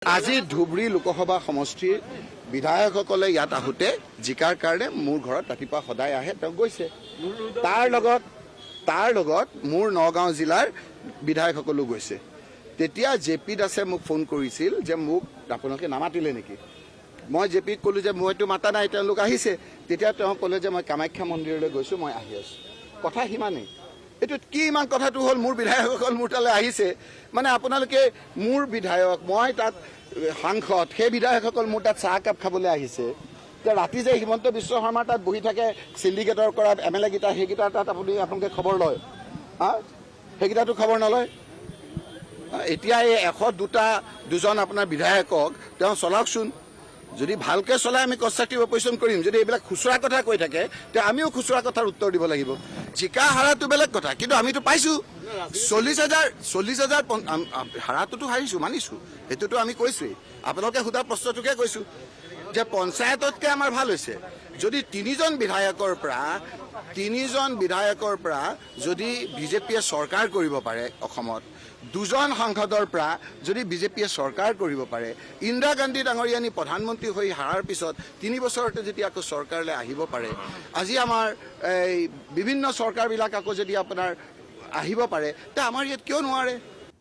আজি ধুবুৰী লোকসভা সমষ্টিৰ বিধায়কসকলে ইয়াত আহোঁতে জিকাৰ কাৰণে মোৰ ঘৰত ৰাতিপুৱা সদায় আহে তেওঁ গৈছে তাৰ লগত মোৰ নগাঁও জিলাৰ বিধায়কসকলো গৈছে তেতিয়া জেপি দাসে মোক ফোন কৰিছিল যে মোক আপোনালোকে নামাতিলে নেকি মই জেপিক ক'লো যে মইতো মাতা নাই তেওঁলোক আহিছে তেতিয়া তেওঁ ক'লে যে মই কামাখ্যা মন্দিৰলৈ গৈছোঁ মই আহি আছোঁ কথা সিমানেই এটোত কি ইমান কথাটো হ'ল মোৰ বিধায়কসকল মোৰ তালৈ আহিছে মানে আপোনালোকে মোৰ বিধায়ক মই তাত সাংসদ সেই বিধায়কসকল মোৰ তাত চাহ কাপ খাবলৈ আহিছে যে ৰাতি যে হিমন্ত বিশ্ব শৰ্মাৰ তাত বহি থাকে চিণ্ডিকেটৰ কৰা এম এল এ কেইটা সেইকেইটাৰ তাত আপোনালোকে খবৰ লয় সেইকেইটাতো খবৰ নলয় এতিয়া এই 102জন আপোনাৰ বিধায়কক তেওঁ চলাওকচোন যদি ভালকৈ চলাই আমি কনষ্ট্ৰাকটিভ অপজিশ্যন কৰিম যদি এইবিলাক খুচুৰা কথা কৈ থাকে তে আমিও খুচুৰা কথাৰ উত্তৰ দিব লাগিব জিকা হাৰাটো বেলেগ কথা কিন্তু আমিতো পাইছোঁ 40,000 হাৰাটোতো হাৰিছোঁ মানিছোঁ সেইটোতো আমি কৈছোঁৱেই আপোনালোকে সোধা প্ৰশ্নটোকে কৈছোঁ যে পঞ্চায়ততকৈ আমাৰ ভাল হৈছে যদি তিনিজন বিধায়কৰ পৰা যদি বিজেপিয়ে চৰকাৰ কৰিব পাৰে অসমত 2জন সাংসদৰ পৰা যদি বিজেপিয়ে চৰকাৰ কৰিব পাৰে ইন্দিৰা গান্ধী ডাঙৰীয়ানী প্ৰধানমন্ত্ৰী হৈ হাৰাৰ পিছত 3 বছৰতে যেতিয়া আকৌ চৰকাৰলৈ আহিব পাৰে আজি আমাৰ এই বিভিন্ন চৰকাৰবিলাক আকৌ যদি আপোনাৰ আহিব পাৰে তে আমাৰ ইয়াত কিয় নোৱাৰে